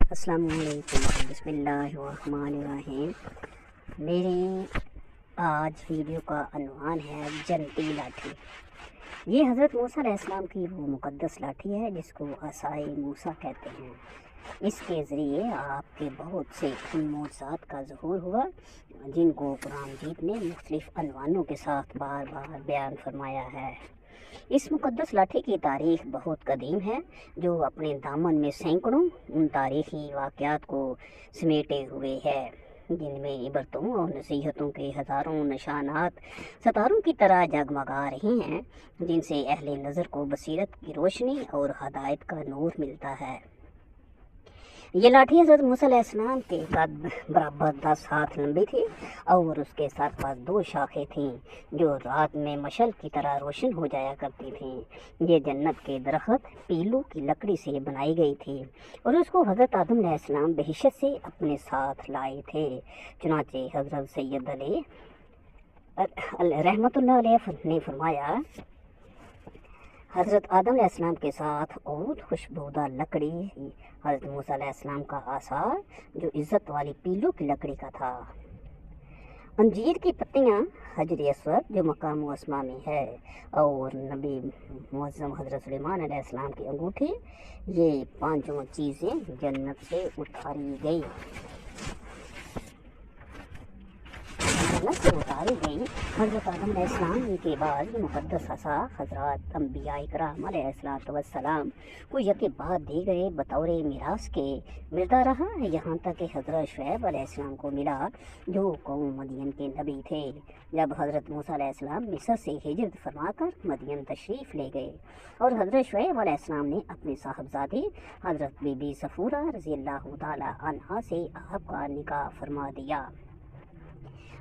السلام علیکم، بسم اللہ الرحمن الرحیم۔ میری آج ویڈیو کا عنوان ہے جنتی لاٹھی۔ یہ حضرت موسیٰ علیہ السلام کی وہ مقدس لاٹھی ہے جس کو عصائے موسیٰ کہتے ہیں۔ اس کے ذریعے آپ کے بہت سے معجزات کا ظہور ہوا جن کو قرآن مجید نے مختلف عنوانوں کے ساتھ بار بار بیان فرمایا ہے۔ اس مقدس لاٹھی کی تاریخ بہت قدیم ہے جو اپنے دامن میں سینکڑوں ان تاریخی واقعات کو سمیٹے ہوئے ہے جن میں عبرتوں اور نصیحتوں کے ہزاروں نشانات ستاروں کی طرح جگمگا رہے ہیں جن سے اہل نظر کو بصیرت کی روشنی اور ہدایت کا نور ملتا ہے۔ یہ لاٹھی حضرت موسیٰ علیہ السلام کے قد برابر 10 ہاتھ لمبی تھی اور اس کے سر پر 2 شاخیں تھیں جو رات میں مشعل کی طرح روشن ہو جایا کرتی تھیں۔ یہ جنت کے درخت پیلو کی لکڑی سے بنائی گئی تھی اور اس کو حضرت آدم علیہ السلام بہشت سے اپنے ساتھ لائے تھے۔ چنانچہ حضرت سید علی رحمۃ اللہ علیہ نے فرمایا، حضرت آدم علیہ السلام کے ساتھ عود خوشبودہ لکڑی حضرت موسیٰ علیہ السلام کا عصا جو عزت والی پیلو کی لکڑی کا تھا، انجیر کی پتیاں حجر اسود جو مقام و اسما میں ہے اور نبی معظم حضرت سلیمان علیہ السلام کی انگوٹھی، یہ 5 چیزیں جنت سے اتاری گئی۔ حضرت آدم علیہ السلام کے بعد یہ مقدس عصا حضرات انبیاء کرام علیہ السلام کو یکے بعد دیگرے بطور میراث کے ملتا رہا یہاں تک کہ حضرت شعیب علیہ السلام کو ملا جو قوم مدین کے نبی تھے۔ جب حضرت موسیٰ علیہ السلام مصر سے ہجرت فرما کر مدین تشریف لے گئے اور حضرت شعیب علیہ السلام نے اپنی صاحبزادی حضرت بی بی صفورہ رضی اللہ تعالی عنہا سے آپ کا نکاح فرما دیا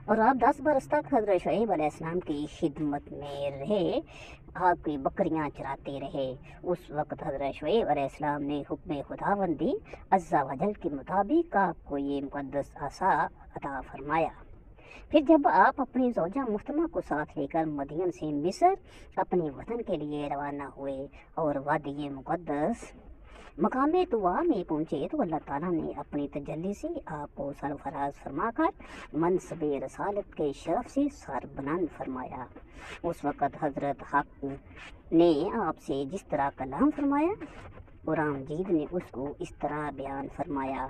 اور آپ 10 برس تک حضرت شعیب علیہ السلام کی خدمت میں رہے، آپ کی بکریاں چراتے رہے۔ اس وقت حضرت شعیب علیہ السلام نے حکم خداوندی عز و جل کے مطابق آپ کو یہ مقدس عصا عطا فرمایا۔ پھر جب آپ اپنی زوجہ محترمہ کو ساتھ لے کر مدین سے مصر اپنے وطن کے لیے روانہ ہوئے اور وادی مقدس مقام طوا میں پہنچے تو اللہ تعالیٰ نے اپنی تجلی سے آپ کو سرفراز فرما کر منصب رسالت کے شرف سے سربلند فرمایا۔ اس وقت حضرت حق نے آپ سے جس طرح کلام فرمایا، قرآن مجید نے اس کو اس طرح بیان فرمایا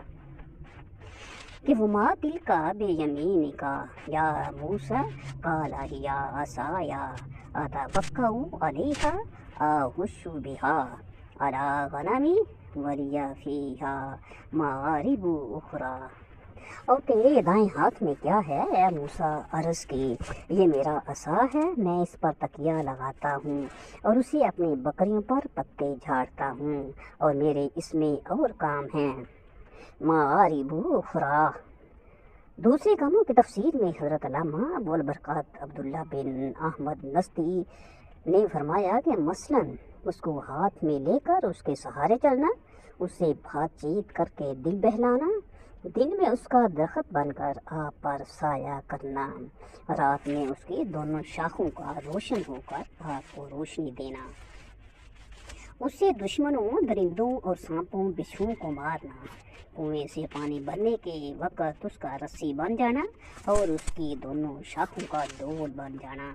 کہ وما تلک بیمینک یا موسیٰ قال ہی عصای اتوکأ علیہا اہش بہا علی غنمی ولی فیہا مآرب اخری۔ اور تیرے دائیں ہاتھ میں کیا ہے اے موسیٰ؟ عرض کی، یہ میرا عصا ہے، میں اس پر تکیہ لگاتا ہوں اور اسے اپنی بکریوں پر پتے جھاڑتا ہوں اور میرے اس میں اور کام ہیں۔ مآرب اخری دوسرے کاموں کی تفسیر میں حضرت علامہ ابوالبرکات عبداللہ بن احمد نستی نے فرمایا کہ مثلاً اس کو ہاتھ میں لے کر اس کے سہارے چلنا، اس سے بات چیت کر کے دل بہلانا، دن میں اس کا درخت بن کر آپ پر سایہ کرنا، رات میں اس کی دونوں شاخوں کا روشن ہو کر آپ کو روشنی دینا، اس سے دشمنوں، درندوں اور سانپوں بچھوؤں کو مارنا، کنویں سے پانی بھرنے کے وقت اس کا رسی بن جانا اور اس کی دونوں شاخوں کا ڈول بن جانا،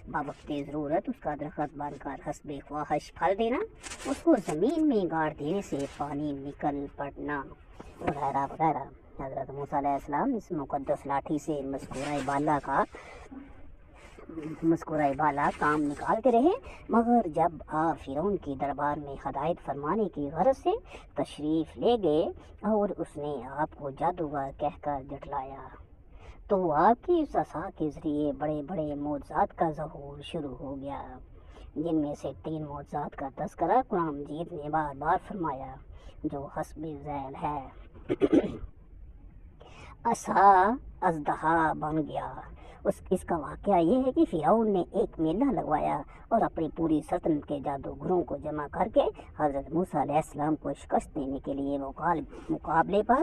بوقت ضرورت اس کا درخت بن کر حسب خواہش پھل دینا، اس کو زمین میں گاڑ دینے سے پانی نکل پڑنا، وغیرہ وغیرہ۔ حضرت موسیٰ علیہ السلام اس مقدس لاٹھی سے مذکورہ بالا کام نکالتے رہے، مگر جب آپ فرعون کی دربار میں ہدایت فرمانے کی غرض سے تشریف لے گئے اور اس نے آپ کو جادوگر کہہ کر جھٹلایا تو آپ کی اس عصا کے ذریعے بڑے بڑے معجزات کا ظہور شروع ہو گیا، جن میں سے 3 معجزات کا تذکرہ قرآن مجید نے بار بار فرمایا جو حسب ذیل ہے۔ عصا اژدہا بن گیا۔ اس کا واقعہ یہ ہے کہ فرعون نے ایک میلہ لگوایا اور اپنی پوری سلطنت کے جادوگروں کو جمع کر کے حضرت موسیٰ علیہ السلام کو شکست دینے کے لیے مقابلے پر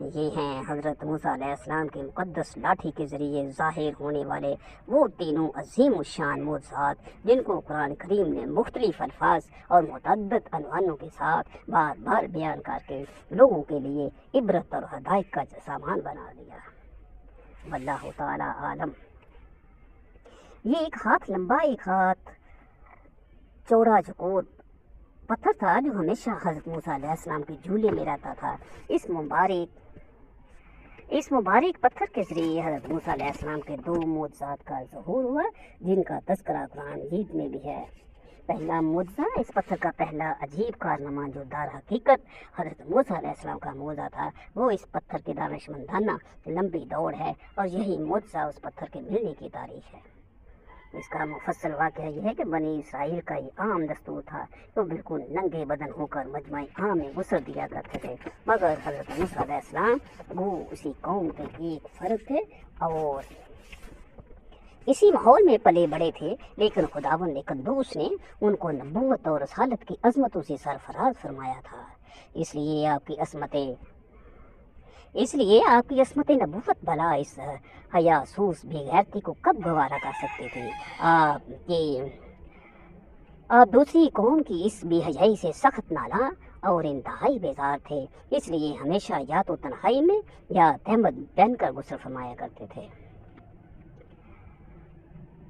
یہ ہیں حضرت موسیٰ علیہ السلام کی مقدس لاٹھی کے ذریعے ظاہر ہونے والے وہ تینوں عظیم الشان معجزات جن کو قرآن کریم نے مختلف الفاظ اور متعدد عنوانوں کے ساتھ بار بار بیان کر کے لوگوں کے لیے عبرت اور ہدایت کا سامان بنا دیا۔ واللہ تعالی عالم۔ یہ ایک ہاتھ لمبا، ایک ہاتھ چوڑا چکور پتھر تھا جو ہمیشہ حضرت موسیٰ علیہ السلام کے جھولے میں رہتا تھا۔ اس مبارک پتھر کے ذریعے حضرت موسیٰ علیہ السلام کے دو معجزات کا ظہور ہوا جن کا تذکرہ قرآن مجید میں بھی ہے۔ پہلا معجزہ، اس پتھر کا پہلا عجیب کارنامہ جو در حقیقت حضرت موسیٰ علیہ السلام کا معجزہ تھا، وہ اس پتھر کی دانشمندانہ لمبی دوڑ ہے، اور یہی معجزہ اس پتھر کے ملنے کی تاریخ ہے۔ اس کا مفصل واقعہ یہ ہے کہ بنی اسرائیل کا یہ عام دستور تھا کہ وہ بالکل ننگے بدن ہو کر مجمع عام میں غسل دیا کرتے تھے، مگر حضرت موسیٰ علیہ السلام وہ اسی قوم کے ایک فرد تھے اور اسی ماحول میں پلے بڑے تھے، لیکن خداوند قدوس نے ان کو نبوت اور رسالت کی عظمتوں سے سرفراز فرمایا تھا۔ اس لیے آپ کی عصمت نبوت بھلا اس حیاسوس بے غیرتی کو کب گوارا کر سکتے تھے؟ آپ دوسری قوم کی اس بے حیائی سے سخت نالاں اور انتہائی بیزار تھے، اس لیے ہمیشہ یا تو تنہائی میں یا تہمت پہن کر غسل فرمایا کرتے تھے۔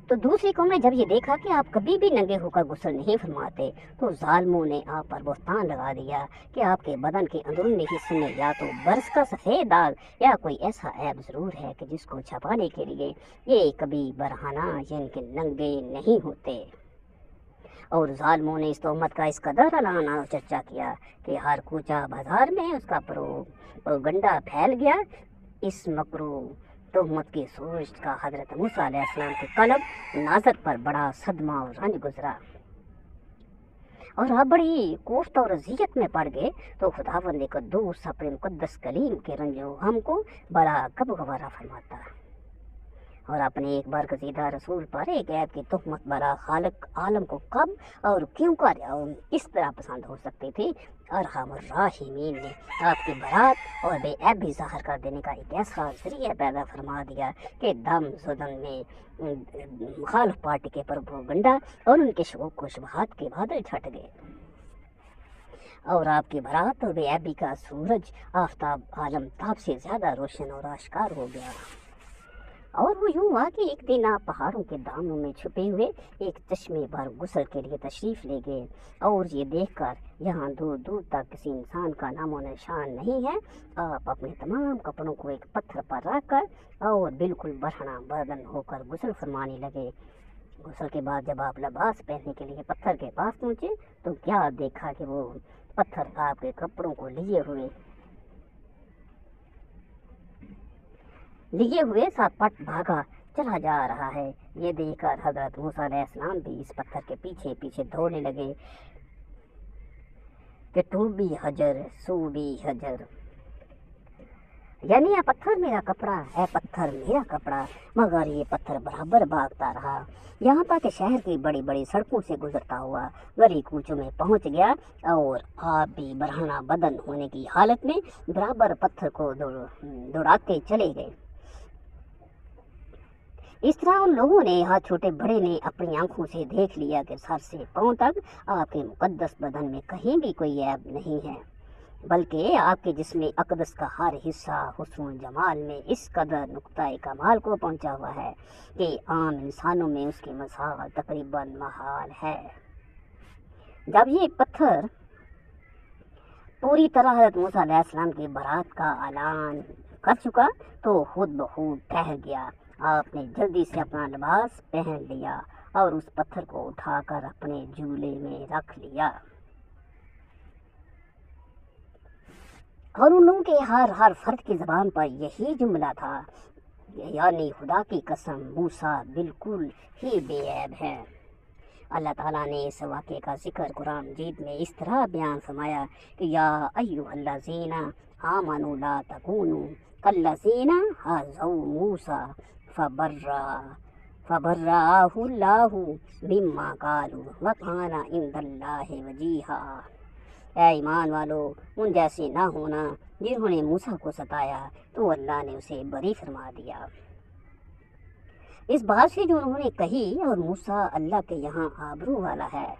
تو دوسری قوم نے جب یہ دیکھا کہ آپ کبھی بھی ننگے ہو کر غسل نہیں فرماتے تو ظالموں نے آپ پر بہتان لگا دیا کہ آپ کے بدن کے اندرونی حصے میں یا تو برس کا سفید داغ یا کوئی ایسا عیب ضرور ہے کہ جس کو چھپانے کے لیے یہ کبھی برہنہ یعنی کہ ننگے نہیں ہوتے۔ اور ظالموں نے اس تہمت کا اس قدر اعلان اور چرچا کیا کہ ہر کوچہ بازار میں اس کا پروگنڈا پھیل گیا۔ اس مکروہ تہمت کی سوچ کا حضرت موسیٰ علیہ السلام کے قلب نازک پر بڑا صدمہ اور رنج گزرا، اور آپ بڑی کوفت اور اذیت میں پڑ گئے۔ تو خداوند قدوس اپنے مقدس کلیم کے رنج و غم کو بڑا کب گوارا فرماتا، اور اپنے ایک برگزیدہ رسول پر ایک عیب کی تہمت برا خالق عالم کو کب اور کیوں کر اس طرح پسند ہو سکتی تھی؟ ارحم الراحمین نے آپ کی برات اور بے عیبی ظاہر کر دینے کا ایک ایسا ذریعہ پیدا فرما دیا کہ دم زدن میں مخالف پارٹی کے پروپیگنڈا اور ان کے شکوک و شبہات کے بادل چھٹ گئے، اور آپ کی برات اور بے عیبی کا سورج آفتاب عالم تاب سے زیادہ روشن اور آشکار ہو گیا۔ اور وہ یوں ہوا کہ ایک دن آپ پہاڑوں کے دامنوں میں چھپے ہوئے ایک چشمے پر غسل کے لیے تشریف لے گئے، اور یہ دیکھ کر یہاں دور دور تک کسی انسان کا نام و نشان نہیں ہے، آپ اپنے تمام کپڑوں کو ایک پتھر پر رکھ کر اور بالکل برہنہ بدن ہو کر غسل فرمانے لگے۔ غسل کے بعد جب آپ لباس پہننے کے لیے پتھر کے پاس پہنچے تو کیا دیکھا کہ وہ پتھر آپ کے کپڑوں کو لیے ہوئے سپٹ بھاگا چلا جا رہا ہے۔ یہ دیکھ کر حضرت موسیٰ علیہ السلام بھی اس پتھر کے پیچھے پیچھے دوڑنے لگے کہ تو بھی حجر سو بھی حجر، یعنی اے پتھر میرا کپڑا، اے پتھر میرا کپڑا۔ مگر یہ پتھر برابر بھاگتا رہا، یہاں تک کہ شہر کی بڑی بڑی سڑکوں سے گزرتا ہوا گلی کوچوں میں پہنچ گیا، اور آپ بھی برہنہ بدن ہونے کی حالت میں برابر پتھر کو دوڑاتے چلے گئے۔ اس طرح ان لوگوں نے، ہر چھوٹے بڑے نے اپنی آنکھوں سے دیکھ لیا کہ سر سے پاؤں تک آپ کے مقدس بدن میں کہیں بھی کوئی عیب نہیں ہے، بلکہ آپ کے جسم اقدس کا ہر حصہ حسن و جمال میں اس قدر نقطۂ کمال کو پہنچا ہوا ہے کہ عام انسانوں میں اس کی مثال تقریباً محال ہے۔ جب یہ پتھر پوری طرح حضرت موسیٰ علیہ السلام کی برات کا اعلان کر چکا تو خود بخود ٹھہر گیا۔ آپ نے جلدی سے اپنا لباس پہن لیا اور اس پتھر کو اٹھا کر اپنے جھولے میں رکھ لیا، اور ان لوگوں کے ہر فرد کی زبان پر یہی جملہ تھا، یعنی خدا کی قسم موسیٰ بالکل ہی بے عیب ہے۔ اللہ تعالیٰ نے اس واقعے کا ذکر قرآن مجید میں اس طرح بیان فرمایا کہ یا ایھا الذین آمنوا لا تکونوا کالذین آذوا موسیٰ فبرأہ اللہ مما قالوا وکان عند اللہ وجیہا۔ اے ایمان والو، ان جیسے نہ ہونا جنہوں نے موسیٰ کو ستایا تو اللہ نے اسے بری فرما دیا۔ اس بات سے جو انہوں نے کہی، اور موسیٰ اللہ کے یہاں آبرو والا ہے۔